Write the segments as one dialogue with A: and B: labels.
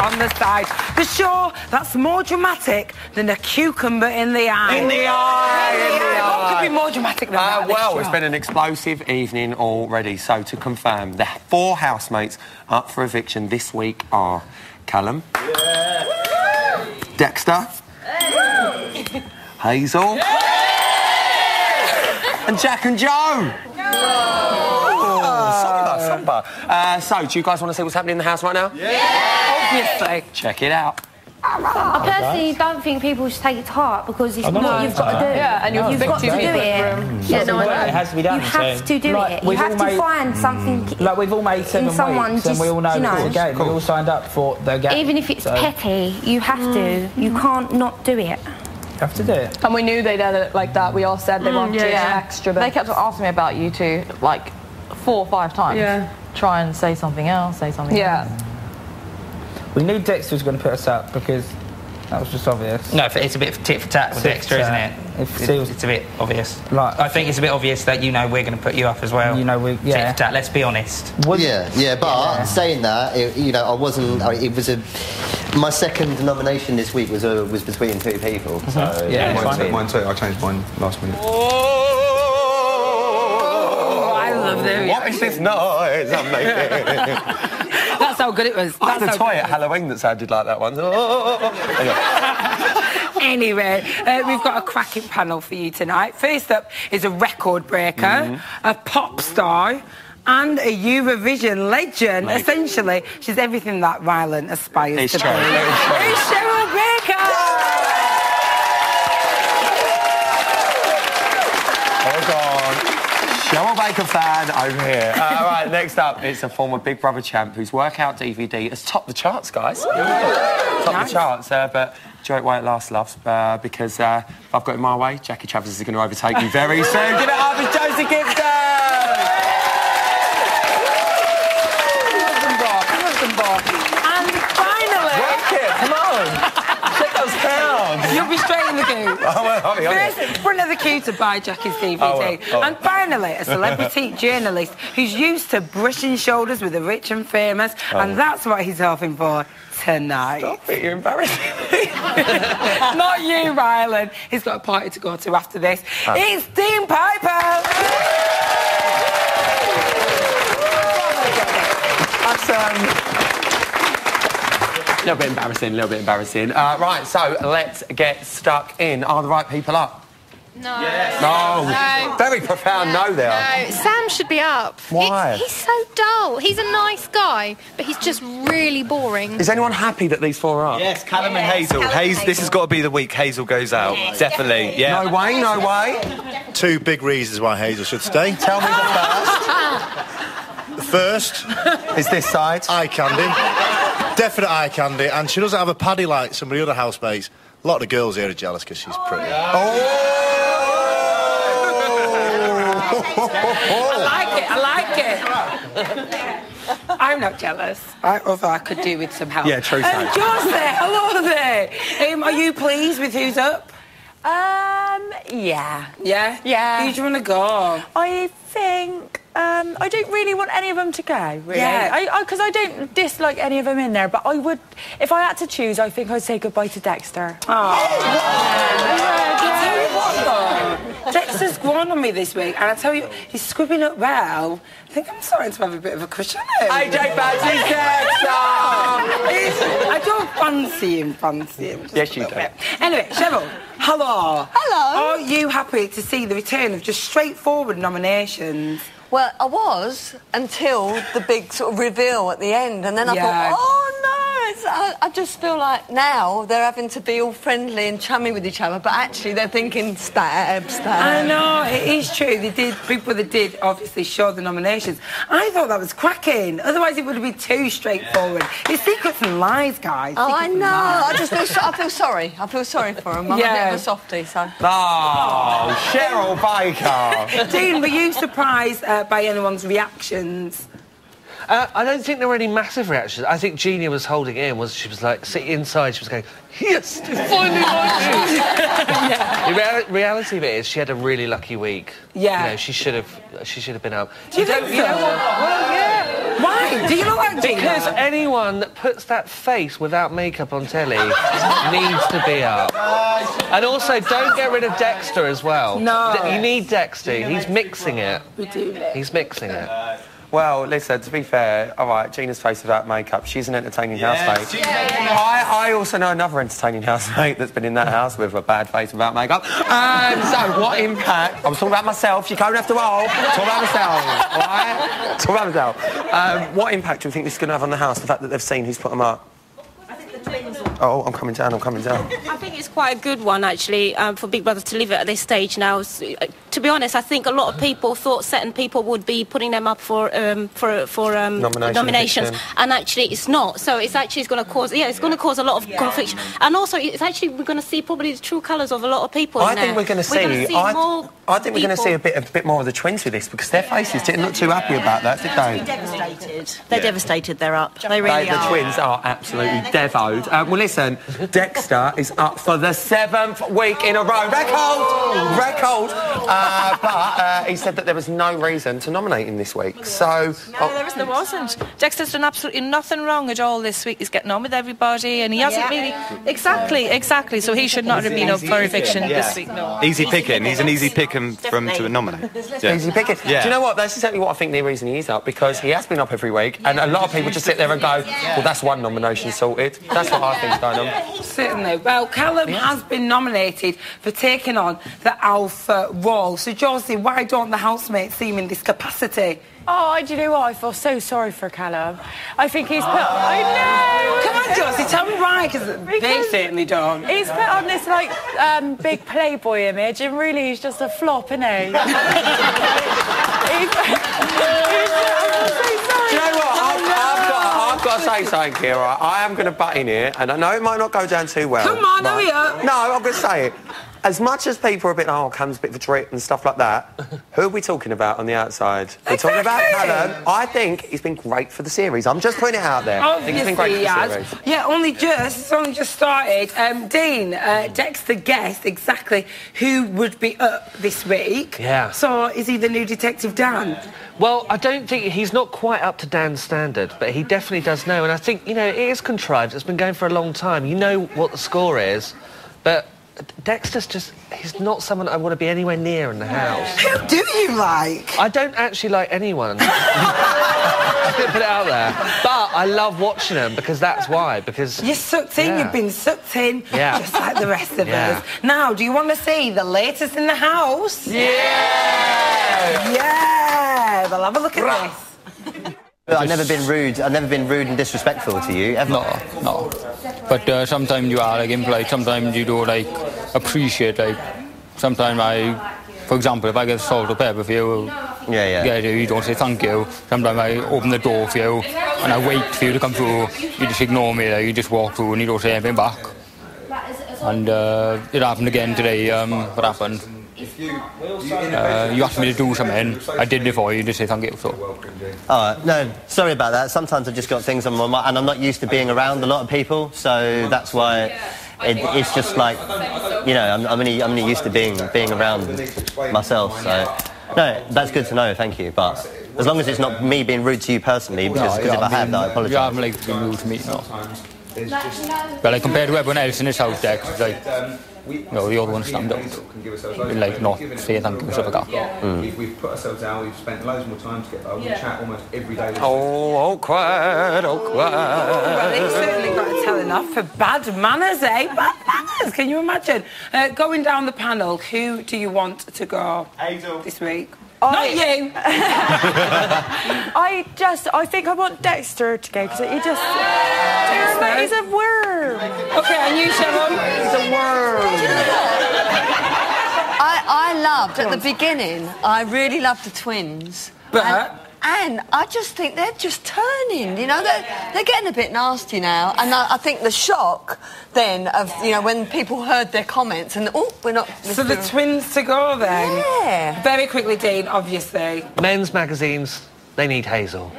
A: on the side. The show that's more dramatic than a cucumber in the eye.
B: In the eye!
A: What could be more dramatic than that?
B: Well, it's been an explosive evening already. So, to confirm, the 4 housemates up for eviction this week are Callum, Dexter, Hazel, and Jack and Joe. Sorry about Samba. So, do you guys want to see what's happening in the house right now?
A: Yeah! Obviously.
B: Check it out.
C: I personally don't think people should take it to heart because it's what you've got to do.
D: Yeah, and
C: you've got to do it.
D: Yeah, no,
E: it has to be done.
C: You have to do it. You have to find something.
E: Like we've all made 7 weeks, and we all know it's a game. We all signed up for the game.
C: Even if it's petty, you have to. You can't not do it.
E: You have to do it.
D: And we knew they did it like that. We all said they wanted an extra bit.
F: They kept asking me about you two, like, 4 or 5 times.
D: Yeah.
F: Try and say something else, say something else.
E: We knew Dexter was going to put us up because that was just obvious.
G: No, it's a bit tit for tat with Dexter, isn't it? It's a bit obvious.
E: Like,
G: I think it's a bit obvious that, you know, we're going to put you up as well.
E: You know, tit
G: for tat, let's be honest.
H: But saying that, I wasn't... it was my second nomination this week was between 2 people. So,
I: mine too. I changed mine last minute.
A: Oh, I love them.
B: What is this noise I'm making?
A: That's how good it was.
B: I had a toy at Halloween that sounded like that one.
A: Anyway, we've got a cracking panel for you tonight. First up is a record breaker, a pop star, and a Eurovision legend.
B: Mate.
A: Essentially, she's everything that Rylan aspires to be.
B: It's
A: Cheryl Baker!
B: Hold on. Cheryl Baker fan over here. Right, next up, it's a former Big Brother champ whose workout DVD has topped the charts, guys. Topped the charts, but enjoy it while it lasts, loves, because if I've got it my way, Jackie Travers is going to overtake me very soon. Give it up, it's Josie Gibson!
A: And finally...
B: Work it, come on! Check those pounds!
A: You'll be straight in the queue. First, front of the queue to buy Jackie's DVD. And finally, a celebrity journalist who's used to brushing shoulders with the rich and famous, and that's what he's hoping for tonight.
B: Stop it, you're embarrassing me.
A: Not you, Rylan. He's got a party to go to after this. It's Dean Piper!
B: That's, a little bit embarrassing. Right, so let's get stuck in. Are the right people up?
J: No.
B: Yes. No. Very profound no there.
J: No, Sam should be up.
B: Why?
J: He's so dull. He's a nice guy, but he's just really boring.
B: Is anyone happy that these 4 are up?
I: Yes, Callum and Hazel. This has got to be the week Hazel goes out. Definitely. Yeah.
B: No way, no way.
K: 2 big reasons why Hazel should stay.
B: Tell me the
K: first.
B: Is this side?
K: Eye candy. Definite eye candy. And she doesn't have a paddy like some of the other housemates. A lot of the girls here are jealous because she's pretty.
A: I like it. I'm not jealous, although I could do with some help.
B: Yeah, true.
A: Josie, hello there. Are you pleased with who's up?
L: Yeah.
A: Yeah?
L: Yeah.
A: Who do you want to go?
L: I think... I don't really want any of them to go, really.
A: Yeah.
L: Because I don't dislike any of them in there, but I would... If I had to choose, I think I'd say goodbye to Dexter.
A: Dexter's gone on me this week, and I tell you, he's scribbling up well. I think I'm starting to have a bit of a crush on him.
B: AJ fancies Dexter!
A: I don't fancy him.
B: Yes, you do.
A: Anyway, Cheryl, hello.
F: Hello.
A: Are you happy to see the return of just straightforward nominations?
F: Well, I was until the big sort of reveal at the end, and then I thought, oh no! I just feel like now they're having to be all friendly and chummy with each other, but actually they're thinking stab.
A: I know, it is true. People that did obviously show the nominations. I thought that was cracking. Otherwise, it would have been too straightforward. It's secrets and lies, guys.
F: Oh, I know. I feel sorry. I feel sorry for them. I'm a bit of a softie, so.
B: Oh, Cheryl Baker.
A: Dean, were you surprised by anyone's reactions?
M: I don't think there were any massive reactions. I think Genia was holding it in. She was like sitting inside. She was going, "Yes, finally The reality of it is, she had a really lucky week.
A: Yeah.
M: You know, she should have been up.
A: Do you think so?
M: Well, yeah.
A: Why? Do you look like Gina?
M: Because anyone that puts that face without makeup on telly needs to be up. And also, don't get rid of Dexter as well.
A: No.
M: You need Dexter. He's mixing it.
A: We do.
M: He's mixing it.
B: Well, listen, to be fair, all right, Gina's face without makeup, she's an entertaining housemate. I also know another entertaining housemate that's been in that house with a bad face without makeup. So, what impact... I was talking about myself, you don't have to roll. Talk about myself, all right? Talk about myself. What impact do you think this is going to have on the house, the fact that they've seen who's put them up? Oh, I'm coming down.
N: I think it's quite a good one, actually, for Big Brother to leave it at this stage now. To be honest, I think a lot of people thought certain people would be putting them up for nominations, and actually it's not. So it's actually going to cause, it's going to cause a lot of conflict. And also, it's actually, we're going to see probably the true colours of a lot of people
B: I think we're going to see... I think we're going to see a bit more of the twins with this, because their faces didn't look too happy about that, did they?
O: They're devastated. They're devastated they're up. They really are.
B: The twins are absolutely devoed. Well, listen, Dexter is up for the 7th week in a row. Record! But he said that there was no reason to nominate him this week, so...
P: No, there wasn't. Dexter's done absolutely nothing wrong at all this week. He's getting on with everybody, and he hasn't really... Exactly. So he should not have been up for eviction this week, no.
I: Easy picking. He's an easy pick to nominate. Yeah.
B: Easy picking.
I: Yeah.
B: Do you know what? That's exactly what I think the reason he is up, because he has been up every week, and a lot of people just sit there and go, well, that's one nomination sorted. That's what I think's going on.
A: Certainly. Well, Callum has been nominated for taking on the alpha role. So, Josie, why don't the housemates see him in this capacity?
L: Oh, do you know what? I feel so sorry for Callum. I think he's put... I know!
A: Come on, Josie, tell me why, because they certainly don't.
L: He's put on this, like, big playboy image, and really he's just a flop, isn't he? I'm so sorry.
B: Do you know what? I've got to say something here, right? I am going to butt in here, and I know it might not go down too well.
A: Come on, hurry up.
B: No, I'm going to say it. As much as people are a bit, Callum's a bit of a drip and stuff like that, who are we talking about on the outside? We're talking about Callum. I think he's been great for the series. I'm just putting it out there. I think he's been great for the series.
A: Yeah, it's only just started. Dean, Dexter guessed exactly who would be up this week.
M: Yeah.
A: So, is he the new Detective Dan?
M: Well, I don't think... He's not quite up to Dan's standard, but he definitely does know. And I think, it is contrived. It's been going for a long time. You know what the score is, but... Dexter's just... He's not someone I want to be anywhere near in the house.
A: Who do you like?
M: I don't actually like anyone. I didn't put it out there. But I love watching them, because that's why, because...
A: You're sucked in, you've been sucked in, just like the rest of us. Now, do you want to see the latest in the house?
B: Yeah!
A: Yeah! Well, have a look at this.
H: I've never been rude and disrespectful to you, ever.
Q: No. But sometimes you are, like, impolite, sometimes you do, like, appreciate, like, sometimes for example, if I get salt or pepper for you, you don't say thank you. Sometimes I open the door for you, and I wait for you to come through, you just ignore me, like, you just walk through and you don't say anything back. And it happened again today. What happened? You asked me to do something, I did it for you, just say thank you, so...
H: No, sorry about that. Sometimes I've just got things on my mind, and I'm not used to being around a lot of people, so that's why it's just like, I'm only used to being around myself, so... No, that's good to know, thank you, but as long as it's not me being rude to you personally, because if I have, I apologise.
Q: You haven't, like, been rude to me, no. But, like, compared to everyone else in this house, Dex, it's like... the other one stand out. Like, not say thank you, stuff like that.
R: We've put ourselves out, we've spent loads more time together. We chat almost every day.
B: Awkward.
A: Well, they certainly got a telling off for bad manners, eh? Bad manners, can you imagine? Going down the panel, who do you want to go this week? Not you!
L: I think I want Dexter to go, because he just...
A: Dexter?
L: He's a worm.
A: OK, and you, Sharon? He's a worm.
F: I loved, at the beginning, I really loved the twins.
A: But...
F: And I just think they're just turning, they're getting a bit nasty now. And I think the shock then of, when people heard their comments and, we're not...
A: So the twins to go then?
F: Yeah.
A: Very quickly, Dean, obviously.
M: Men's magazines, they need Hazel.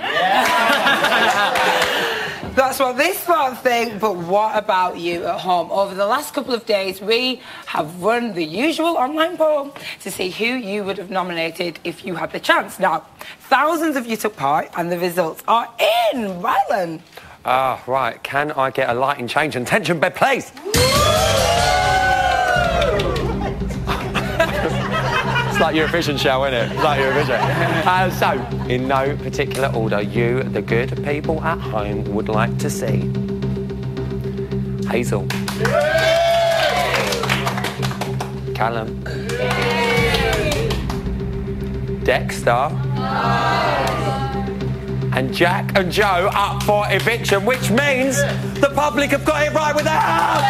A: That's what this one thinks, but what about you at home? Over the last couple of days, we have run the usual online poll to see who you would have nominated if you had the chance. Now, thousands of you took part, and the results are in. Rylan.
B: Right. Can I get a lighting change and tension bed, please? It's like Eurovision show, isn't it? It's like Eurovision. So, in no particular order, you, the good people at home, would like to see Hazel, Callum, Dexter, and Jack and Joe up for eviction, which means the public have got it right with their house.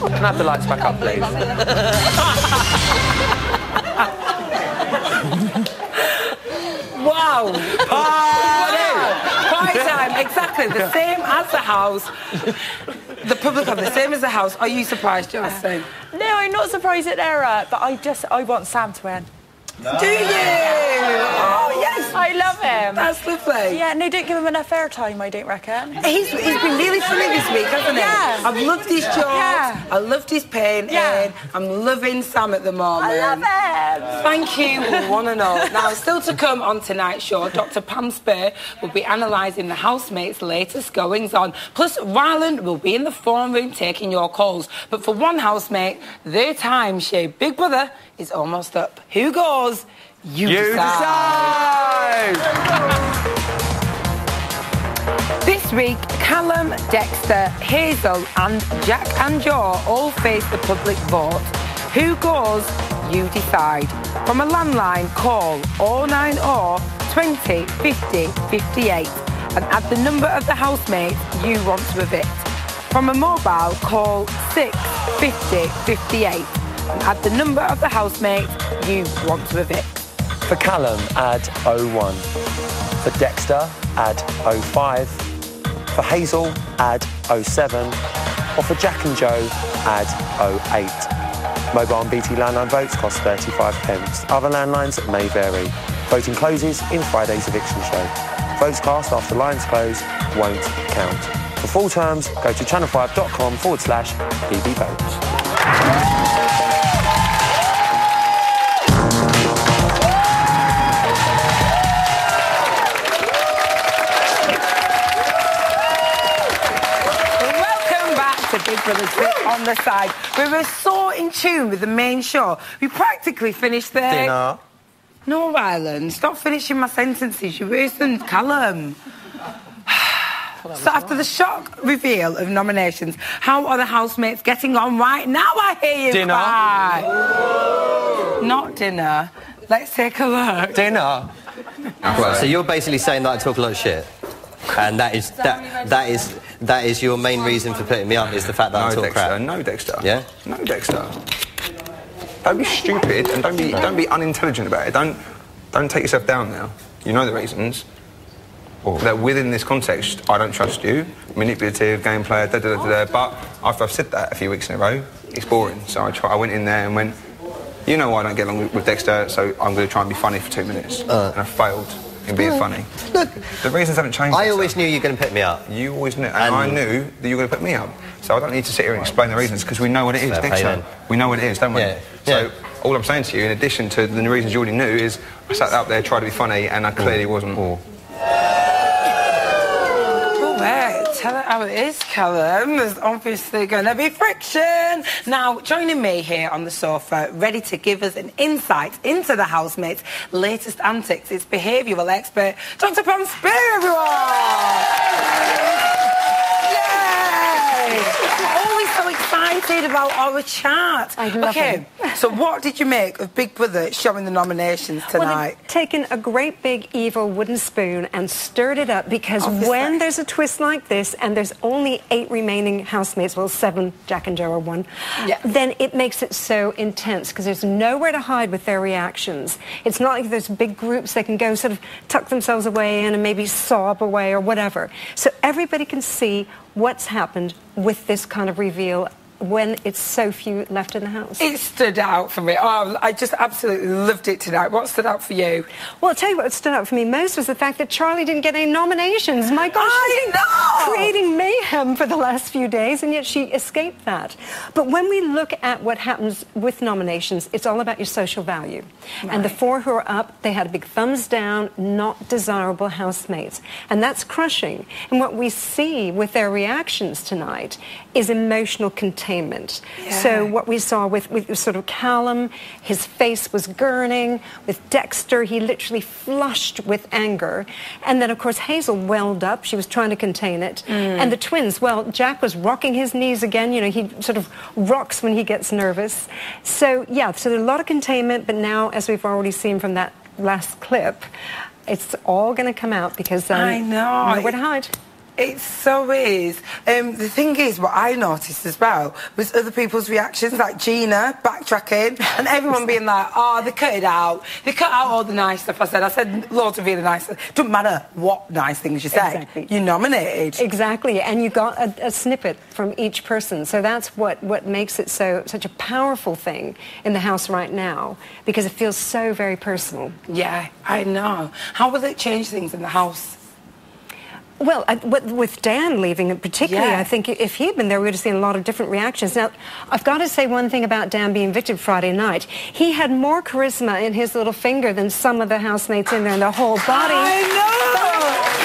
B: Can I have the lights back up, please?
A: Wow! Party time, exactly the same as the house. The public are the same as the house. Are you surprised, Jocelyn?
L: No, I'm not surprised at Era, but I want Sam to win.
A: No. Do you? Oh, yes.
L: I love him.
A: That's lovely.
L: Yeah, no, don't give him enough airtime, I don't reckon.
A: He's been really funny this week, hasn't he?
L: Yeah.
A: I've loved his jokes. Yeah. I loved his painting. Yeah. I'm loving Sam at the moment.
L: I love him.
A: Thank you, one and all. Now, still to come on tonight's show, Dr. Pam Spur will be analysing the housemates' latest goings-on. Plus, Ryland will be in the phone room taking your calls. But for one housemate, their time shaped Big Brother is almost up. Who goes? You decide. This week, Callum, Dexter, Hazel and Jack and Joe all face the public vote. Who goes? You decide. From a landline, call 090 20 50 58 and add the number of the housemates you want to evict. From a mobile, call 6 50 58 and add the number of the housemates you want to evict.
B: For Callum, add 01. For Dexter, add 05. For Hazel, add 07. Or for Jack and Joe, add 08. Mobile and BT landline votes cost 35p. Other landlines may vary. Voting closes in Friday's eviction show. Votes cast after lines close won't count. For full terms, go to channel5.com/BBVote.
A: Big Brother Trip on the side. We were so in tune with the main show. We practically finished there.
B: Dinner.
A: No, Ryland, stop finishing my sentences. You're worse than Callum. So after the shock reveal of nominations, how are the housemates getting on right now? I hear you
B: dinner.
A: Cry. Not dinner. Let's take a look.
B: Dinner.
H: Right, so you're basically saying that I talk a lot of shit, and that is your main reason for putting me up, is the fact that I talk crap.
R: No, Dexter.
H: Yeah?
R: No, Dexter. Don't be stupid and don't be unintelligent about it. Don't take yourself down now. You know the reasons. That within this context, I don't trust you. Manipulative, game player, da-da-da-da-da. But after I've said that a few weeks in a row, it's boring. So I went in there and went, you know I don't get along with Dexter, so I'm going to try and be funny for 2 minutes. And I failed in being funny.
H: Look,
R: the reasons haven't changed.
H: I always knew you were going to put me up.
R: You always knew, and I knew that you were going to put me up. So I don't need to sit here and explain the reasons, because we know what it is, Dexter. We know what it is, don't we?
H: Yeah.
R: So all I'm saying to you, in addition to the reasons you already knew, is I sat up there, tried to be funny, and I clearly wasn't.
A: Tell it how it is, Callum. There's obviously going to be friction. Now, joining me here on the sofa, ready to give us an insight into the housemates' latest antics, it's behavioural expert Dr. Pam Spur, everyone! Always so excited about our chat.
S: I love it.
A: So what did you make of Big Brother showing the nominations tonight?
S: Well, they've taken a great big evil wooden spoon and stirred it up, because when there's a twist like this and there's only 8 remaining housemates, well, 7, Jack and Joe are 1, then it makes it so intense, because there's nowhere to hide with their reactions. It's not like there's big groups they can go sort of tuck themselves away in and maybe sob away or whatever. So everybody can see what's happened with this kind of reveal when it's so few left in the house.
A: It stood out for me. Oh, I just absolutely loved it tonight. What stood out for you?
S: Well, I'll tell you what stood out for me most was the fact that Charlie didn't get any nominations. My gosh, she's been creating mayhem for the last few days, and yet she escaped that. But when we look at what happens with nominations, it's all about your social value. Right. And the 4 who are up, they had a big thumbs down, not desirable housemates. And that's crushing. And what we see with their reactions tonight is emotional containment. Yeah. So what we saw with sort of Callum, his face was gurning. With Dexter, he literally flushed with anger. And then, of course, Hazel welled up. She was trying to contain it. And the twins, well, Jack was rocking his knees again. You know, he sort of rocks when he gets nervous. So, yeah, so there's a lot of containment. But now, as we've already seen from that last clip, it's all going to come out because
A: I know.
S: Nowhere to hide.
A: It so is. The thing is, what I noticed as well was other people's reactions, like Gina backtracking and everyone being like, oh, they cut it out. They cut out all the nice stuff I said loads of really nice stuff. Doesn't matter what nice things you say.
S: Exactly.
A: You're nominated.
S: Exactly, and you got a snippet from each person. So that's what makes it such a powerful thing in the house right now, because it feels so very personal.
A: Yeah, I know. How will it change things in the house?
S: Well, with Dan leaving particularly,
A: Yeah.
S: I think if he'd been there, we would have seen a lot of different reactions. Now, I've got to say one thing about Dan being evicted Friday night. He had more charisma in his little finger than some of the housemates in there in the whole body.
A: I know!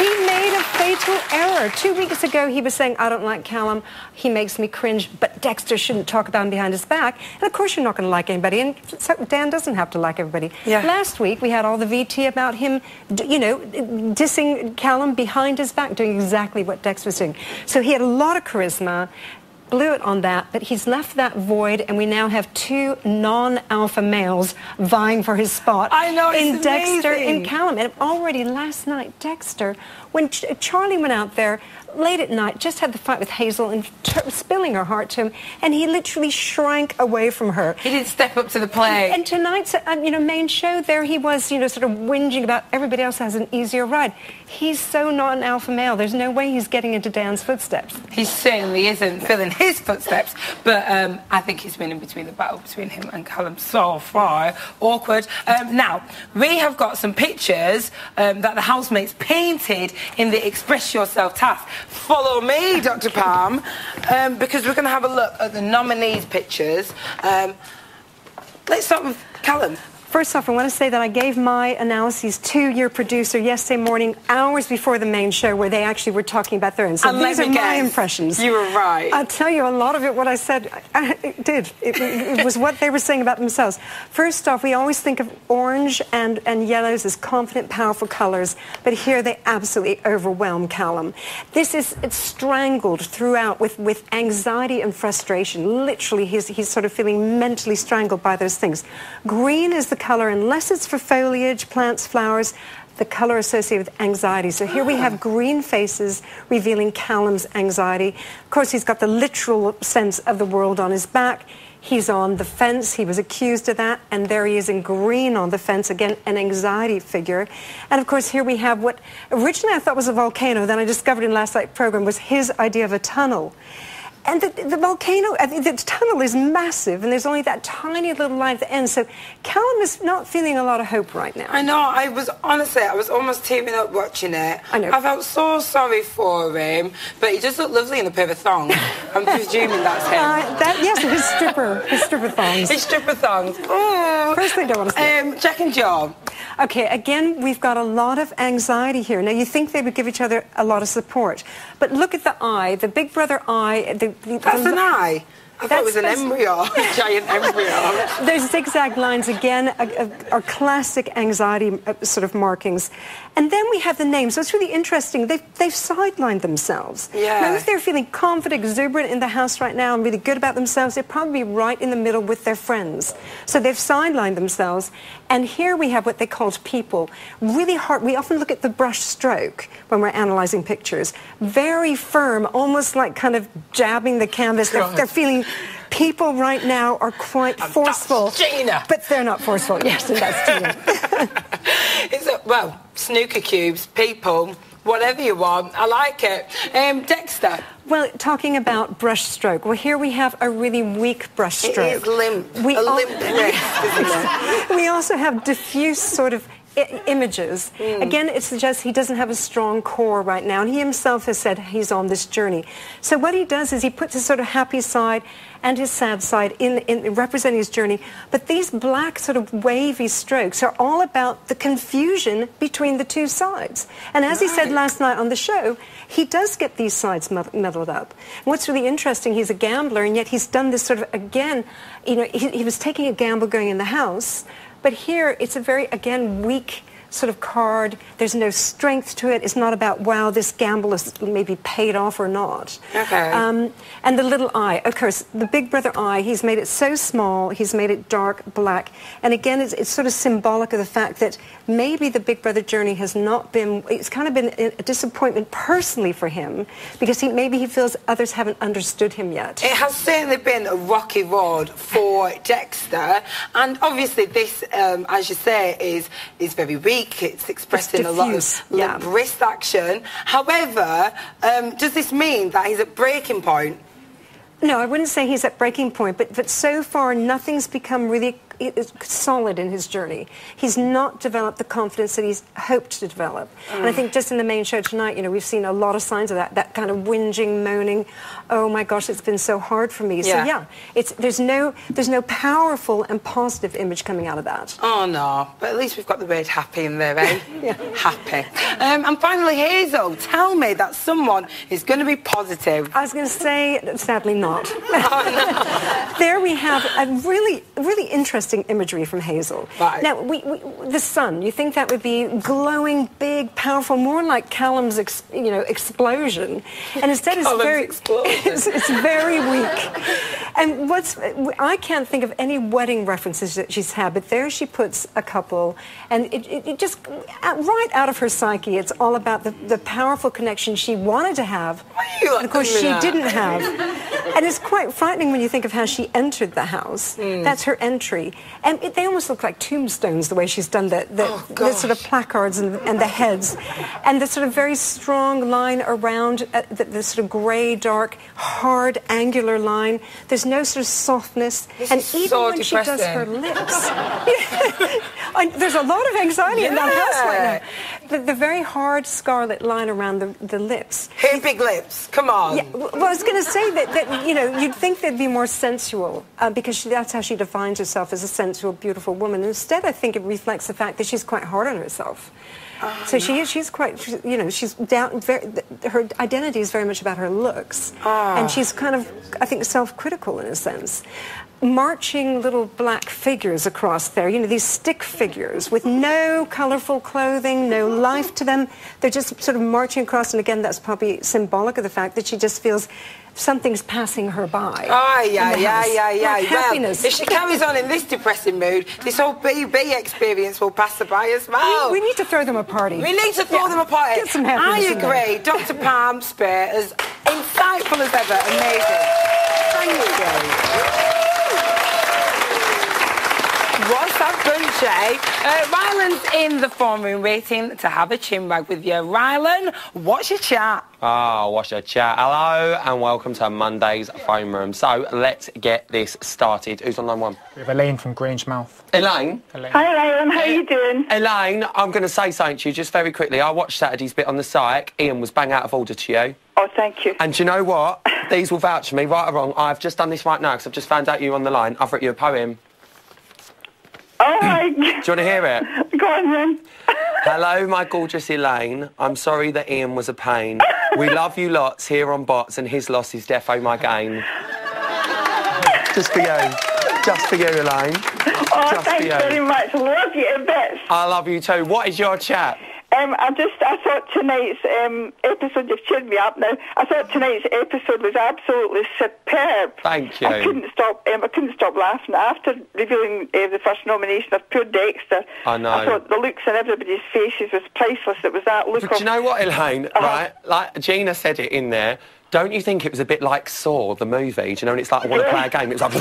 S: He made a fatal error. 2 weeks ago, he was saying, I don't like Callum. He makes me cringe, but Dexter shouldn't talk about him behind his back. And, of course, you're not going to like anybody. And so Dan doesn't have to like everybody.
A: Yeah.
S: Last week, we had all the VT about him, you know, dissing Callum behind his back, doing exactly what Dex was doing. So he had a lot of charisma, blew it on that, but he's left that void, and we now have 2 non-alpha males vying for his spot.
A: I know, it's
S: in Dexter
A: amazing.
S: and Callum. And already last night, Dexter, when Charlie went out there late at night, just had the fight with Hazel and spilling her heart to him, and he literally shrank away from her.
A: He didn't step up to the plate.
S: And tonight's main show, there he was, sort of whinging about everybody else has an easier ride. He's so not an alpha male. There's no way he's getting into Dan's footsteps.
A: He certainly isn't filling his footsteps, but I think he's winning between the battle between him and Callum so far. Awkward. Now, we have got some pictures that the housemates painted in the Express Yourself task. Follow me, Dr. Palm, because we're going to have a look at the nominees' pictures. Let's start with Callum.
S: First off, I want to say that I gave my analyses to your producer yesterday morning, hours before the main show, where they actually were talking about their own. So these are my impressions.
A: You were right.
S: I'll tell you, a lot of it, what I said, it did. It was what they were saying about themselves. First off, we always think of orange and yellows as confident, powerful colors, but here they absolutely overwhelm Callum. It's strangled throughout with anxiety and frustration. Literally, he's sort of feeling mentally strangled by those things. Green is the color, unless it's for foliage, plants, flowers, the color associated with anxiety. So here we have green faces revealing Callum's anxiety. Of course, he's got the literal sense of the world on his back. He's on the fence. He was accused of that. And there he is in green on the fence, again, an anxiety figure. And, of course, here we have what originally I thought was a volcano, then I discovered in last night's program was his idea of a tunnel. And the volcano, the tunnel is massive, and there's only that tiny little line at the end. So Callum is not feeling a lot of hope right now.
A: I know. I was almost tearing up watching it.
S: I know.
A: I felt so sorry for him, but he just looked lovely in a pair of thongs. I'm presuming that's him.
S: Yes, his stripper thongs.
A: His stripper thongs. Oh.
S: First thing I don't want to say.
A: Jack and Joe.
S: Okay, again, we've got a lot of anxiety here. Now, you think they would give each other a lot of support, but look at the eye, the big brother eye.
A: That's an eye. I thought it was an embryo, a giant embryo.
S: Those zigzag lines, again, are classic anxiety sort of markings. And then we have the names. So it's really interesting. They've sidelined themselves.
A: Yeah.
S: Now, if they're feeling confident, exuberant in the house right now and really good about themselves, they're probably right in the middle with their friends. So they've sidelined themselves. And here we have what they called people. Really hard. We often look at the brush stroke when we're analyzing pictures. Very firm, almost like kind of jabbing the canvas. They're feeling... People right now are quite forceful.
A: That's Gina.
S: But they're not forceful. Yes, and that's Gina.
A: Well, snooker cubes, people, whatever you want. I like it. Dexter.
S: Well, talking about brush stroke, well, here we have a really weak brush stroke.
A: It is limp. A limp wrist, isn't it?
S: We also have diffuse sort of images. Again, it suggests he doesn't have a strong core right now, and he himself has said he's on this journey. So what he does is he puts his sort of happy side and his sad side in representing his journey, but these black sort of wavy strokes are all about the confusion between the two sides. And as he said last night on the show, he does get these sides muddled up. And what's really interesting, he's a gambler, and yet he's done this sort of, again, you know, he was taking a gamble going in the house, but here it's a very, again, weak sort of card. There's no strength to it. It's not about, wow, this gamble is maybe paid off or not.
A: Okay.
S: And the little eye, of course, the Big Brother eye, he's made it so small, he's made it dark black. And again, it's sort of symbolic of the fact that maybe the Big Brother journey has not been, it's kind of been a disappointment personally for him, because maybe he feels others haven't understood him yet.
A: It has certainly been a rocky road for Dexter, and obviously this, as you say, is very weak. It's expressing a lot of limp wrist action. However, does this mean that he's at breaking point?
S: No, I wouldn't say he's at breaking point, but so far nothing's become really solid in his journey. He's not developed the confidence that he's hoped to develop. And I think just in the main show tonight, you know, we've seen a lot of signs of that kind of whinging, moaning, oh my gosh, it's been so hard for me. So yeah, there's no powerful and positive image coming out of that.
A: Oh no, but at least we've got the word happy in there, eh? Happy. And finally, Hazel, tell me that someone is going to be positive.
S: I was going to say, sadly not. There we have a really, really interesting imagery from Hazel. Right. Now, the sun, you think that would be glowing, big, powerful, more like Callum's, explosion. And instead it's very weak. And I can't think of any wedding references that she's had, but there she puts a couple, and it just, right out of her psyche, it's all about the powerful connection she wanted to have, and of course she didn't have. And it's quite frightening when you think of how she entered the house. That's her entry. And they almost look like tombstones, the way she's done the sort of placards and the heads. And the sort of very strong line around the sort of grey, dark, hard, angular line. There's no sort of softness. And even when she does her lips... There's a lot of anxiety in that house right now. The very hard scarlet line around the lips.
A: Her big lips, come on.
S: Yeah, well, I was going to say that, you know, you'd think they'd be more sensual, because that's how she defines herself, as a sensual, beautiful woman. Instead, I think it reflects the fact that she's quite hard on herself. So she's quite, you know, she's down. Her identity is very much about her looks, and she's kind of, I think, self-critical in a sense. Marching little black figures across there, you know, these stick figures with no colourful clothing, no life to them. They're just sort of marching across, and again, that's probably symbolic of the fact that she just feels something's passing her by.
A: Oh, yeah. Well,
S: happiness.
A: If she carries on in this depressing mood, this whole BB experience will pass her by as well.
S: We need to throw them a party.
A: We need to throw them a party.
S: Get some happiness.
A: I agree. Dr. Palm Spear, as insightful as ever. Amazing. Thank you. What's that done, Jay? Ryland's in the phone room waiting to have a chinwag with you. Ryland, what's your chat?
B: What's your chat? Hello and welcome to Monday's phone room. So let's get this started. Who's on line one?
E: We have Elaine from Grangemouth.
B: Elaine?
T: Hi, Elaine. How are you doing?
B: Elaine, I'm going to say something to you just very quickly. I watched Saturday's bit on the psych. Ian was bang out of order to you.
T: Oh, thank you.
B: And do you know what? These will vouch for me, right or wrong. I've just done this right now because I've just found out you on the line. I've written you a poem.
T: Oh, my...
B: Do you want to hear it?
T: Go on, then.
B: Hello, my gorgeous Elaine. I'm sorry that Ian was a pain. We love you lots here on Bots, and his loss is defo my gain. Just for you. Just for you, Elaine.
T: Oh, thanks very much. Love you a bit.
B: I love you too. What is your chat?
T: I thought tonight's episode, you've cheered me up now, I thought tonight's episode was absolutely superb.
B: Thank you.
T: I couldn't stop laughing. After revealing the first nomination of poor Dexter,
B: I know.
T: I thought the looks on everybody's faces was priceless. It was that look.
B: But do you know what, Elaine, right? Like, Gina said it in there. Don't you think it was a bit like Saw, the movie? Do you know when it's like, I want to play a game? It's like,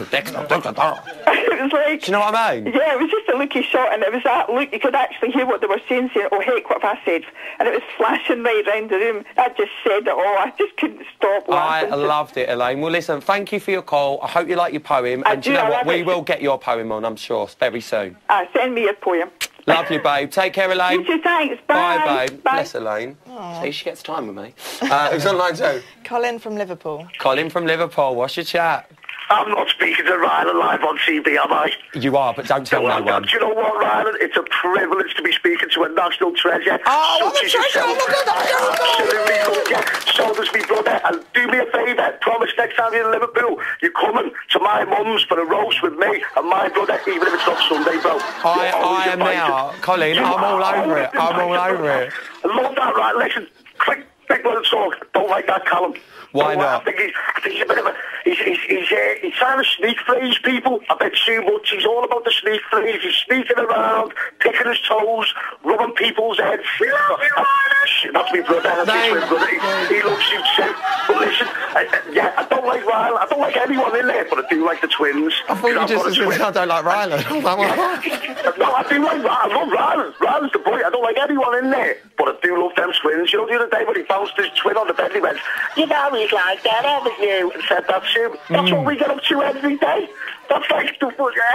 B: Dexter.
T: It was like...
B: Do you know what I mean?
T: Yeah, it was just a looky shot, and it was that look, you could actually hear what they were saying, oh, heck, what have I said? And it was flashing right round the room. I just said it all. I just couldn't stop laughing.
B: I loved it, Elaine. Well, listen, thank you for your call. I hope you like your poem. And do you know what? We will get your poem on, I'm sure, very soon.
T: Send me your poem.
B: Love you, babe. Take care, Elaine.
T: You too, thanks. Bye.
B: Bye, babe. Bye. Bless Elaine. See, she gets time with me. Who's on line 2?
U: Colin from Liverpool.
B: Colin from Liverpool. What's your chat?
V: I'm not speaking to Rylan live on TV, am I?
B: You are, but don't tell no one.
V: Do you know what, Rylan? It's a privilege to be speaking to a national treasure.
B: Oh, I'm a treasure! Oh, my God,
V: absolutely love you. So does me brother. And do me a favour. Promise next time you're in Liverpool, you're coming to my mum's for a roast with me and my brother, even if it's not Sunday, bro.
B: I am now. Colin, I'm all over it. I'm all over it.
V: I love that, right? Listen, quick, big brother talk. Don't like that, Callum.
B: Why not?
V: I think he's a bit of a... He's trying to sneak phrase people a bit too much. He's all about the sneak phrase. He's sneaking around, picking his toes, rubbing people's heads. That's me brother. That's my twin brother. He loves you too. But listen, I don't like Rylan. I don't like anyone in there, but I do like the twins.
B: I thought you just said I don't like Rylan.
V: No, I do like Rylan. I love Rylan. Rylan's the boy. I don't like anyone in there, but I do love them twins. You know, the other day when he bounced his twin on the bed, he went, you know he's like that, haven't you? And said that to him. That's what we get up to every day. That's like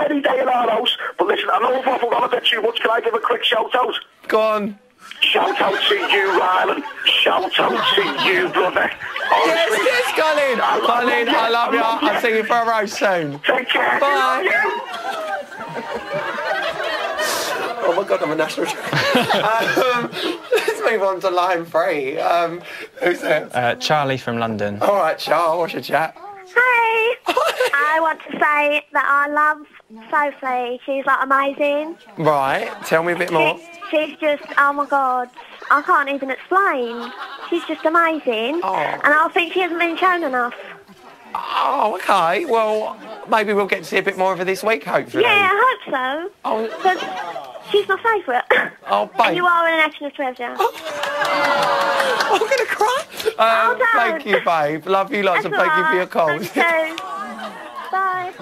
V: any day in our house. But listen, I know I've waffled on a bit too much. Can I give a quick shout-out?
B: Go on.
V: Shout-out to you, Rylan. Shout-out to you, brother. Honestly.
B: Yes, Colin. Colin, I love you. I'll see you for a roast soon.
V: Take care.
B: Bye. Oh my God, I'm a national treasure. Let's move on to line 3. Who's there?
W: Charlie from London.
B: All right, Charles, what's your chat?
X: Hey! I want to say that I love Sophie. She's like amazing.
B: Right, tell me a bit more.
X: She's just, oh my God, I can't even explain. She's just amazing.
B: Oh.
X: And I think she hasn't been shown enough.
B: Oh, okay. Well, maybe we'll get to see a bit more of her this week, hopefully.
X: Yeah, I hope so.
B: Oh.
X: Because she's my favourite.
B: Oh, babe.
X: And you are a national treasure.
B: I'm going to cry. Thank you, babe. Love you lots and thank you for your calls.
X: Thank you. Bye.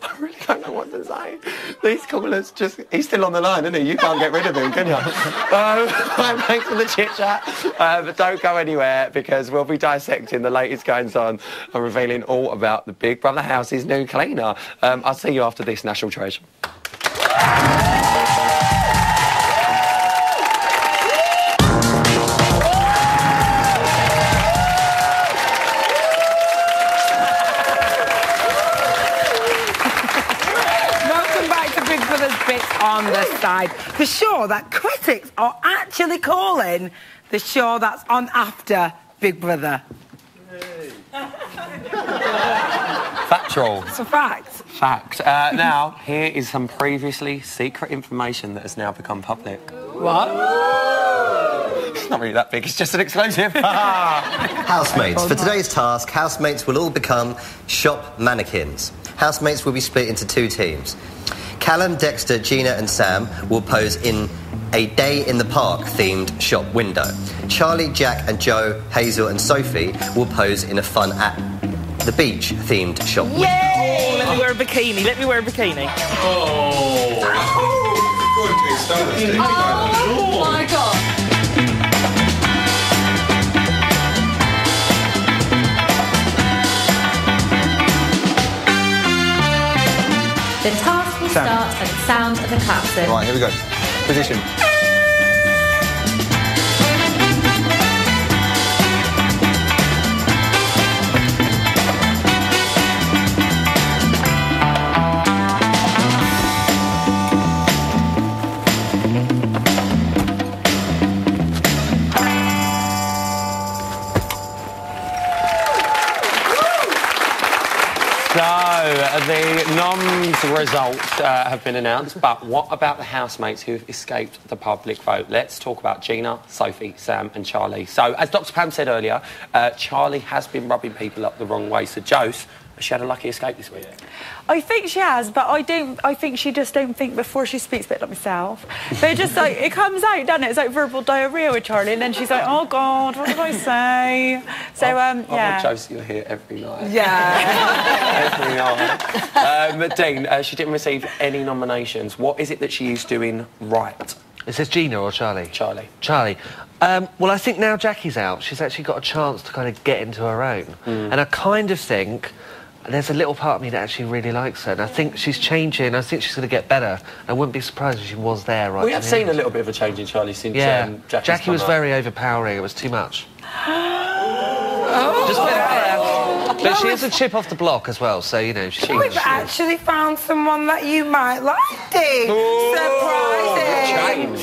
B: I really don't know what to say. These callers just... He's still on the line, isn't he? You can't get rid of him, can you? Thanks for the chit-chat. But don't go anywhere because we'll be dissecting the latest goings-on and revealing all about the Big Brother house's new cleaner. I'll see you after this, National Treasure.
A: On the side, the show that critics are actually calling the show that's on after Big Brother.
B: Factual.
A: It's a fact.
B: Fact. Now, here is some previously secret information that has now become public.
A: What?
B: It's not really that big, it's just an exclusive.
H: Housemates. For today's task, housemates will all become shop mannequins. Housemates will be split into 2 teams. Callum, Dexter, Gina and Sam will pose in a Day in the Park themed shop window. Charlie, Jack and Joe, Hazel and Sophie will pose in a Fun at the Beach themed shop window.
P: Yay! Oh, let me wear a bikini. Let me wear a bikini.
V: Oh my God.
Y: The task will start at the sound of the klaxon.
B: Right, here we go. Position. The noms results have been announced, but what about the housemates who have escaped the public vote? Let's talk about Gina, Sophie, Sam and Charlie. So, as Dr Pam said earlier, Charlie has been rubbing people up the wrong way. So, Jose, Has she had a lucky escape this week?
L: I think she has, but I think she just don't think before she speaks, a bit like myself. But it just like it comes out, doesn't it? It's like verbal diarrhea with Charlie, and then she's like, "Oh God, what did I say?" So
B: I
L: yeah.
B: want Josie to hear every night.
L: Yeah.
B: every night. Dean, she didn't receive any nominations. What is it that she's doing right?
M: Is this Gina or Charlie?
B: Charlie.
M: Charlie. Well, I think now Jackie's out, she's actually got a chance to kind of get into her own. And I kind of think there's a little part of me that actually really likes her, and I think she's changing. I think she's going to get better. I wouldn't be surprised if she was there right now.
B: We have seen a little bit of a change in Charlie since
M: Jackie was very overpowering. It was too much.
B: Just put it out there.
M: But she has a chip off the block as well, so, you know, she's...
A: We've actually found someone that you might like, Dean. Surprising.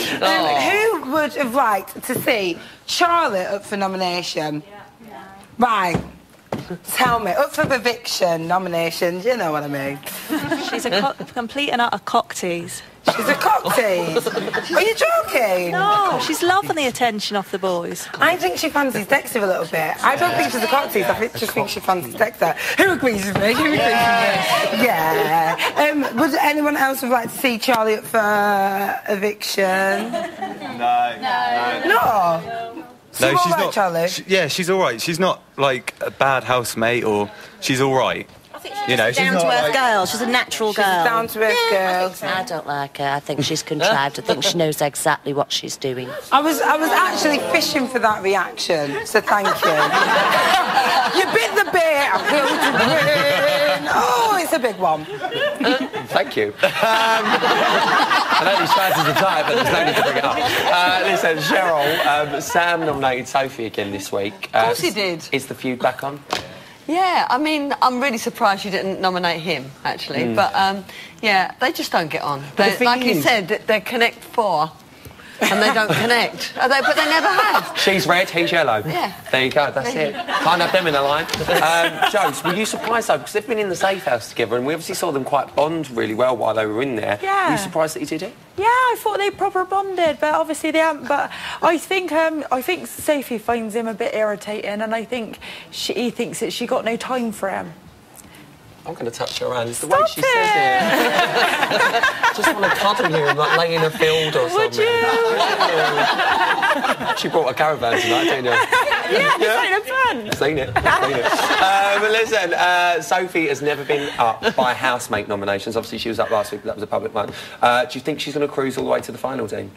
A: Who would have liked to see Charlotte up for nomination? Right. Tell me, up for eviction nominations, you know what I mean.
O: She's a complete and utter cock tease.
A: She's a cock tease? Are you joking?
O: No, she's loving the attention off the boys.
A: I think she fancies Dexter a little bit. I don't think she's a cock tease, I just think she fancies Dexter. Who agrees with me? Who agrees with me? Yeah. Would anyone else would like to see Charlie up for eviction? No.
I: No, she's
A: right,
I: not.
A: Charlie?
I: She's all right. She's not like a bad housemate, or she's all right. You know, she's
O: down to earth girl. She's a natural girl.
A: She's a down to earth girl.
C: I don't like her. I think she's contrived. I think she knows exactly what she's doing.
A: I was actually fishing for that reaction, so thank you. You bit the bit. I feel to win. Oh, it's a big one.
B: Thank you. I know these chances are tight, but there's no need to bring it up. Listen, Cheryl, Sam nominated Sophie again this week.
F: Of course he did.
B: Is the feud back on?
F: Yeah, I mean, I'm really surprised you didn't nominate him, actually. But, yeah, they just don't get on. Like you said, they're Connect 4, and they don't connect. But they never have.
B: She's red, he's yellow.
F: Yeah.
B: There you go, that's it. Can't have them in a line. Jose, were you surprised, though? Because they've been in the safe house together, and we obviously saw them quite bond really well while they were in there.
L: Yeah.
B: Were you surprised that he did it?
L: Yeah, I thought they proper bonded, but obviously they haven't. But I think Sophie finds him a bit irritating, and I think he thinks that she got no time for him.
B: I'm going to touch her hand. It's the way she says it. Just want to cuddle you and like lay in a field or something.
L: Would you?
B: She brought a caravan tonight, didn't you?
L: Yeah, it's fun.
B: Seen it. But listen, Sophie has never been up by housemate nominations. Obviously, she was up last week, but that was a public one. Do you think she's going to cruise all the way to the final, Dean?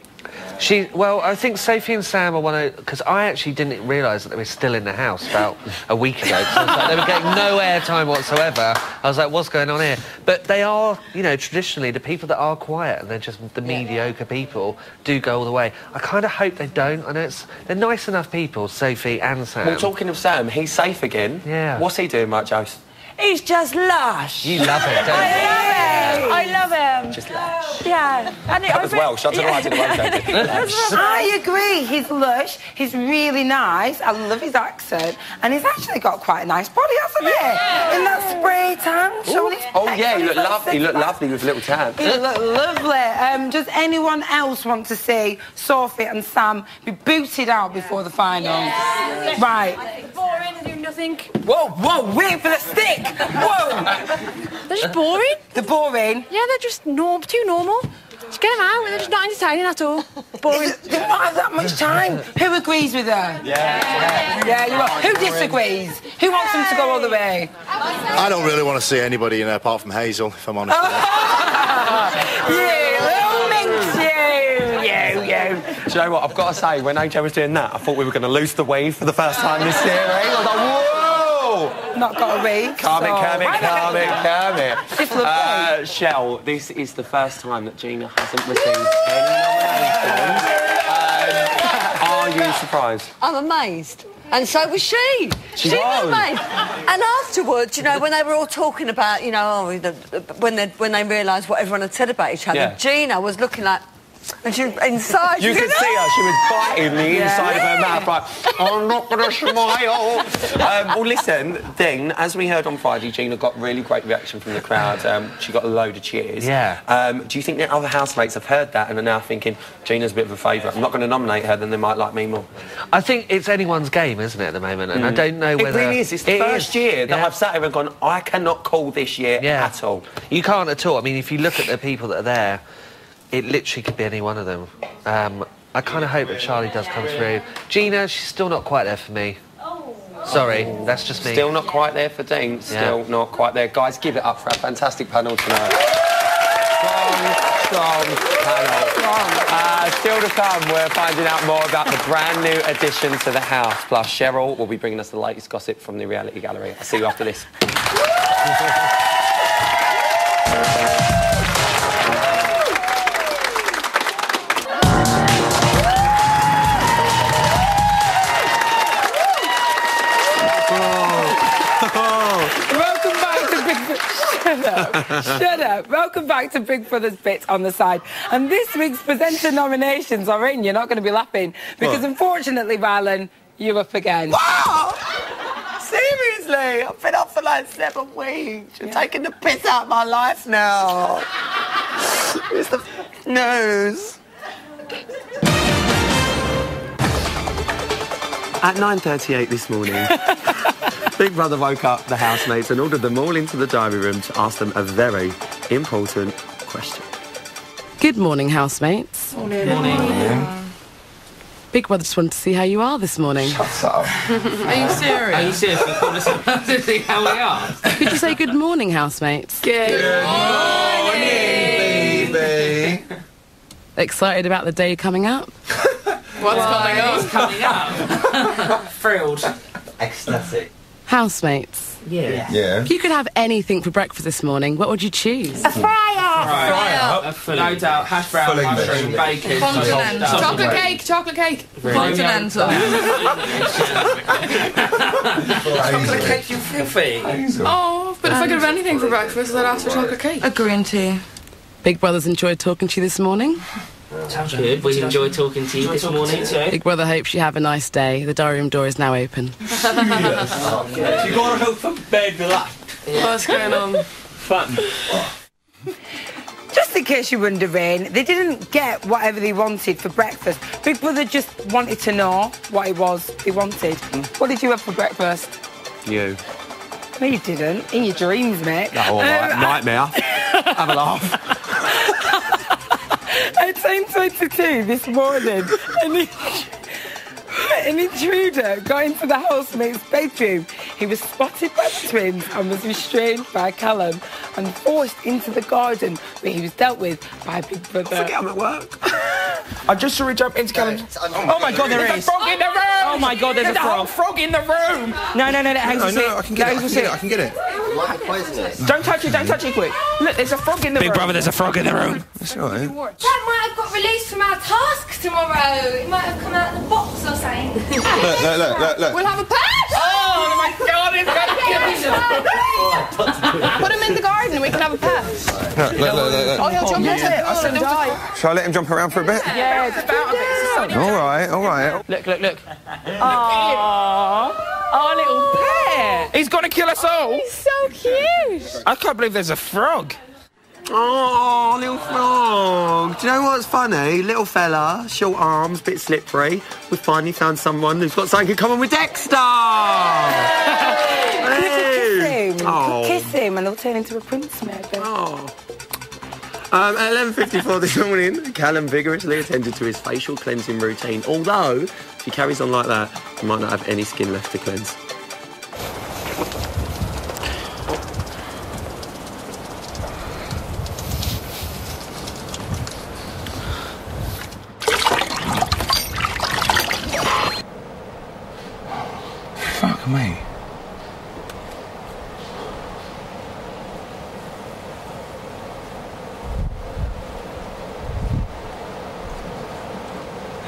M: Well, I think Sophie and Sam are one of... Because I actually didn't realise that they were still in the house about a week ago. I was like, they were getting no airtime whatsoever. I was like, what's going on here? But they are, you know, traditionally, the people that are quiet and they're just the mediocre people do go all the way. I kind of hope they don't. I know they're nice enough people, Sophie and Sam.
B: Well, talking of Sam, he's safe again.
M: Yeah.
B: What's he doing, Mike Jose?
L: He's just lush.
M: You love it, don't you?
L: I love him.
B: Just lush.
L: Yeah. And
B: that was Welsh. I don't know why I didn't like that.
A: I agree. He's lush. He's really nice. I love his accent. And he's actually got quite a nice body, hasn't he? In that spray tan.
B: Oh, yeah, he looked lovely. He looked lovely with a little tan.
A: He looked lovely. Does anyone else want to see Sophie and Sam be booted out before the final?
N: Yes.
A: Right.
N: Boring, do nothing.
A: Whoa, wait for the stick! Whoa!
N: They're just boring.
A: They're boring?
N: Yeah, they're just too normal. Just get them out, they're just not entertaining at all.
A: Boring. They don't have that much time. Who agrees with her? Yeah, you are. Who disagrees? Who wants them to go all the way?
K: I don't really want to see anybody in there apart from Hazel, if I'm honest with you.
A: You little minx, you.
B: Do you know what? I've got to say, when AJ was doing that, I thought we were going to lose the wave for the first time this series. I was like, whoa!
A: Not got a week.
B: Calm it.
A: It's lovely.
B: Shell, this is the first time that Gina hasn't received any nominations. Are you surprised?
F: I'm amazed. And so was she.
B: She was
F: amazed. And afterwards, you know, when they were all talking about, you know, when they realised what everyone had said about each other, Gina was looking like And she was inside.
B: You could see her. She was biting the inside of her mouth, like, I'm not going to smile. Well, listen, Dean, as we heard on Friday, Gina got really great reaction from the crowd. She got a load of cheers.
M: Yeah.
B: Do you think the other housemates have heard that and are now thinking, Gina's a bit of a favourite, I'm not going to nominate her, then they might like me more?
M: I think it's anyone's game, isn't it, at the moment? And I don't know whether...
B: It really is. It's the first year that I've sat here and gone, I cannot call this year at all.
M: You can't at all. I mean, if you look at the people that are there, it literally could be any one of them. I kind of hope that Charlie does come through. Gina, she's still not quite there for me. Sorry, that's just me.
B: Still not quite there for Dean. Still not quite there. Guys, give it up for our fantastic panel tonight. Strong panel. Still to come, we're finding out more about the brand new addition to the house. Plus, Cheryl will be bringing us the latest gossip from the reality gallery. I'll see you after this.
A: Welcome back to Big Brother. Shut up. Welcome back to Big Brother's Bits on the Side. And this week's presenter nominations are in. You're not going to be laughing because, unfortunately, Rylan, you're up again.
B: Wow! Seriously, I've been up for like 7 weeks. You're taking the piss out of my life now. It's the news. At 9:38 this morning, Big Brother woke up the housemates and ordered them all into the diary room to ask them a very important question.
D: Good morning, housemates.
B: Morning.
D: Big Brother just wanted to see how you are this morning.
B: Shut up.
D: Are you serious?
Q: Are you serious? You called us up to see how we are?
D: Could you say good morning, housemates?
Q: Good
B: morning, baby.
D: Excited about the day coming up?
Q: What's coming up? Thrilled.
B: Ecstatic.
D: Housemates.
Q: Yeah.
D: If you could have anything for breakfast this morning, what would you choose?
Q: A fryer. No doubt. Hash brown, mushroom, bacon.
G: Continental. Chocolate cake. Continental.
Q: Chocolate cake, you filthy.
G: Oh, but if I could have anything for breakfast, I'd ask for chocolate cake. A green tea.
D: Big Brother's enjoyed talking to you this morning.
Q: Sounds good. We enjoyed talking to you this morning too.
D: Big Brother hopes you have a nice day. The diary room door is now open.
Q: You got to go for bed with that.
G: What's going on?
Q: Fun.
A: Just in case you're wondering, they didn't get whatever they wanted for breakfast. Big Brother just wanted to know what it was they wanted. What did you have for breakfast?
B: You.
A: No, you didn't. In your dreams, mate.
B: Oh, all right. Nightmare. Have a laugh.
A: At 10:22 this morning, an intruder got into the housemate's bedroom. He was spotted by the twins and was restrained by Callum and forced into the garden where he was dealt with by Big Brother.
B: Forget I'm at work.
E: I just saw it jump into Callum. Oh my God, there is.
Q: There's a frog in the room.
E: Oh my God, there's a frog.
Q: Frog in the room.
E: No, Hazel,
K: I can get it. I can get it.
E: Don't touch it quick. Look, there's a frog in the room.
Q: Big Brother, there's a frog in the room.
K: That's all right.
J: Dad might have got released from our task tomorrow. It might have come out of the box or something.
K: Look.
J: We'll have a pet.
Q: Oh my God, it's going to kill
G: Put him in the garden. We can have a pet.
K: Look.
G: Oh, he'll jump into it.
E: I said die.
K: Shall I let him jump around for a bit?
E: Yeah, it's about a bit.
K: All right.
E: Look. Oh, little pet. He's going to kill us all.
G: He's so cute.
E: I can't believe there's a frog.
B: Oh, little frog. Do you know what's funny? Little fella, short arms, bit slippery. We finally found someone who's got something in common with Dexter.
A: Kiss him and he'll turn into a prince, maybe.
B: At 11:54 this morning, Callum vigorously attended to his facial cleansing routine. Although, if he carries on like that, he might not have any skin left to cleanse.
K: Fuck me.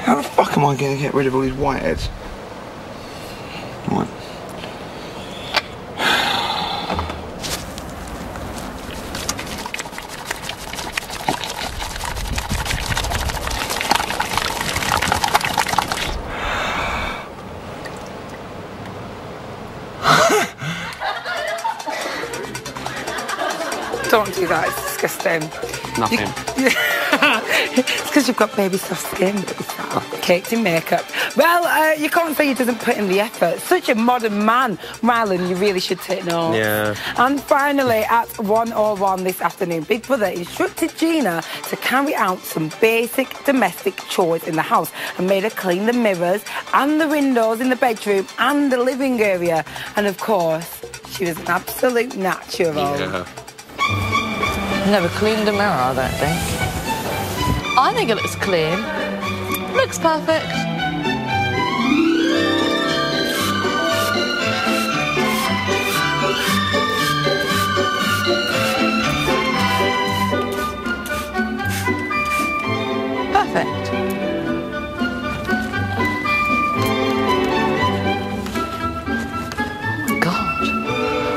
K: How the fuck am I going to get rid of all these whiteheads? Right.
A: Don't do that, it's disgusting.
B: Nothing.
A: It's because you've got baby soft skin. Caked in makeup. Well, you can't say he doesn't put in the effort. Such a modern man. Rylan, you really should take note.
B: Yeah.
A: And finally, at 1:01 this afternoon, Big Brother instructed Gina to carry out some basic domestic chores in the house and made her clean the mirrors and the windows in the bedroom and the living area. And of course, she was an absolute natural.
B: Yeah.
R: Never cleaned a mirror, I don't think. I think it looks clean. Looks perfect. Perfect. Oh my God.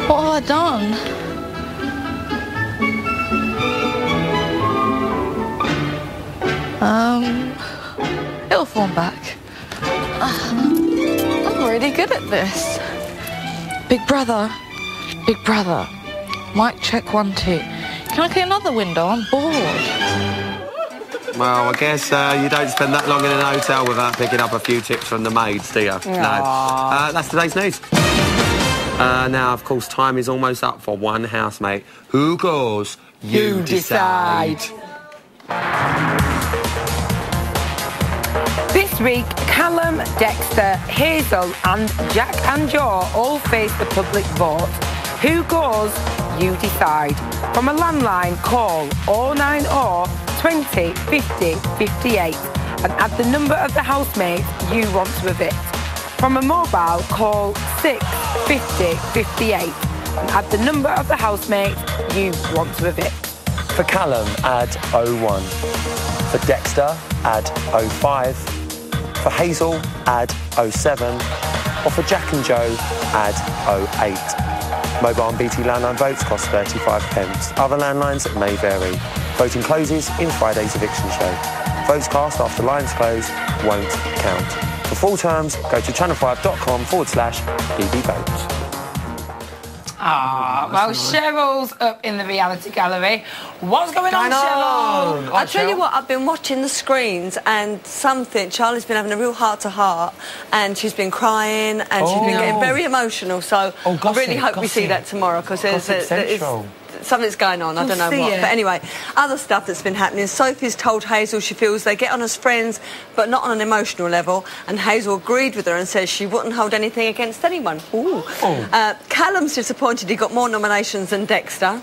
R: What have I done? It'll form back. I'm really good at this. Big Brother. Big Brother. Mic check 1, 2. Can I clean another window? I'm bored.
B: Well, I guess you don't spend that long in an hotel without picking up a few tips from the maids, do you?
A: Aww.
B: No. That's today's news. Now, of course, time is almost up for one housemate. Who goes? You decide.
A: This week, Callum, Dexter, Hazel and Jack and Joe all face the public vote. Who goes? You decide. From a landline, call 090 20 50 58 and add the number of the housemates you want to evict. From a mobile, call 6 50 58 and add the number of the housemates you want to evict.
B: For Callum, add 01. For Dexter, add 05. For Hazel, add 07. Or for Jack and Joe, add 08. Mobile and BT landline votes cost 35 pence. Other landlines may vary. Voting closes in Friday's eviction show. Votes cast after lines close won't count. For full terms, go to channel5.com/BBVote.
A: Ah, well, Cheryl's up in the reality gallery. What's going on, Cheryl?
F: I'll tell you what, I've been watching the screens and Charlie's been having a real heart-to-heart and she's been crying and she's been getting very emotional, so I really hope we see that tomorrow because something's going on, I don't know what. But anyway, other stuff that's been happening. Sophie's told Hazel she feels they get on as friends, but not on an emotional level, and Hazel agreed with her and says she wouldn't hold anything against anyone. Ooh. Callum's disappointed he got more nominations than Dexter,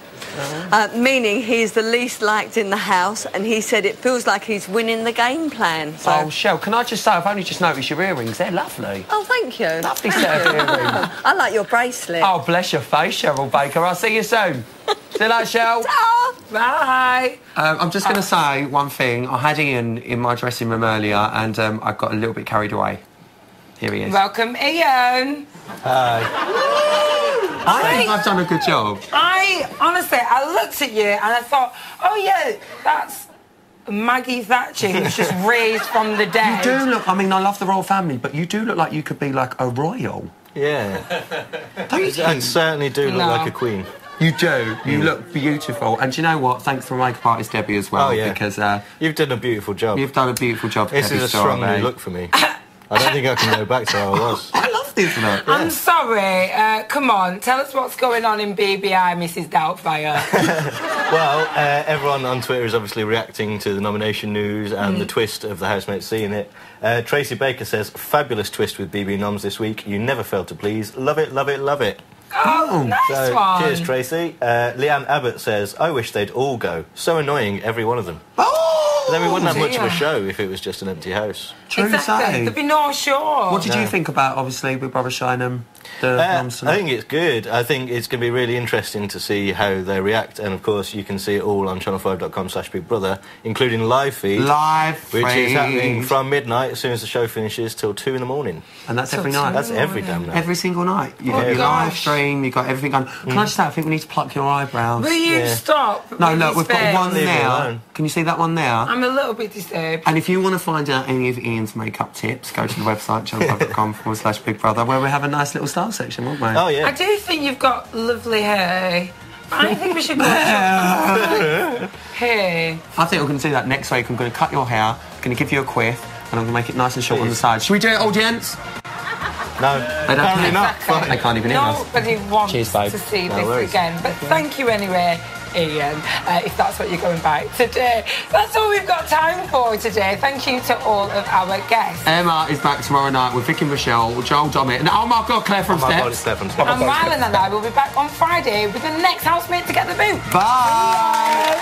F: meaning he's the least liked in the house, and he said it feels like he's winning the game plan. So.
B: Oh, Shell, can I just say, I've only just noticed your earrings. They're lovely.
F: Oh, thank you.
B: Lovely set of earrings.
F: I like your bracelet.
B: Oh, bless your face, Cheryl Baker. I'll see you soon. See you later, Shell.
A: Bye.
B: I'm just going to say one thing. I had Ian in my dressing room earlier and I got a little bit carried away. Here he is.
A: Welcome, Ian.
B: Hi. I think I've done a good job.
A: Honestly, I looked at you and I thought, oh, yeah, that's Maggie Thatcher who's just raised from the dead.
B: You do look, I mean, I love the royal family, but you do look like you could be like a royal.
S: Yeah.
B: Don't you think?
S: I certainly do look like a queen.
B: You do. You look beautiful. And do you know what? Thanks to my makeup artist Debbie as well.
S: Oh, yeah.
B: Because
S: you've done a beautiful job.
B: You've done a beautiful job.
S: This
B: Debbie
S: is a strong new look for me. I don't think I can go back to how I was.
B: I love this look.
A: Yeah. I'm sorry. Come on, tell us what's going on in BBI, Mrs. Doubtfire.
S: Well, everyone on Twitter is obviously reacting to the nomination news and the twist of the housemates seeing it. Tracy Baker says, fabulous twist with BB Noms this week. You never fail to please. Love it, love it, love it.
A: Oh, nice one.
S: Cheers, Tracy. Leanne Abbott says, I wish they'd all go. So annoying, every one of them. But then we wouldn't have much of a show if it was just an empty house.
A: Exactly. There'd be no show.
B: What did you think about, obviously, Big Brother Shineham?
S: I think it's good. I think it's going to be really interesting to see how they react. And, of course, you can see it all on channel5.com/BigBrother, including live feed. Which is happening from midnight as soon as the show finishes till 2 in the morning.
B: And that's every night?
S: That's every damn night.
B: Every single night? You've got your live stream, you've got everything going. Can I just say, I think we need to pluck your eyebrows.
A: Will you stop?
B: No, look, we've got one there. Can you see that one there?
A: I'm a little bit disturbed.
B: And if you want to find out any of Ian's makeup tips, go to the website, channel5.com/BigBrother, where we have a nice little style section, won't we?
S: Oh, yeah.
A: I do think you've got lovely hair. I think we should go. Hey.
B: I think we're going to do that next week. I'm going to cut your hair, going to give you a quiff, and I'm going to make it nice and short on the side. Should we do it, audience?
S: No.
B: They don't
S: Apparently not.
A: Exactly.
B: They can't even hear us.
A: Nobody wants
B: Cheers, babe.
A: to see
B: No
A: this
B: worries.
A: again. But thank you anyway, Ian, if that's what you're going back today. That's all we've got time for today. Thank you to all of our guests.
B: Emma is back tomorrow night with Vicky and Michelle, Joel Dommett, and oh my God, Claire from Steps.
A: And Rylan and I will be back on Friday with the next housemate to get the boot.
B: Bye.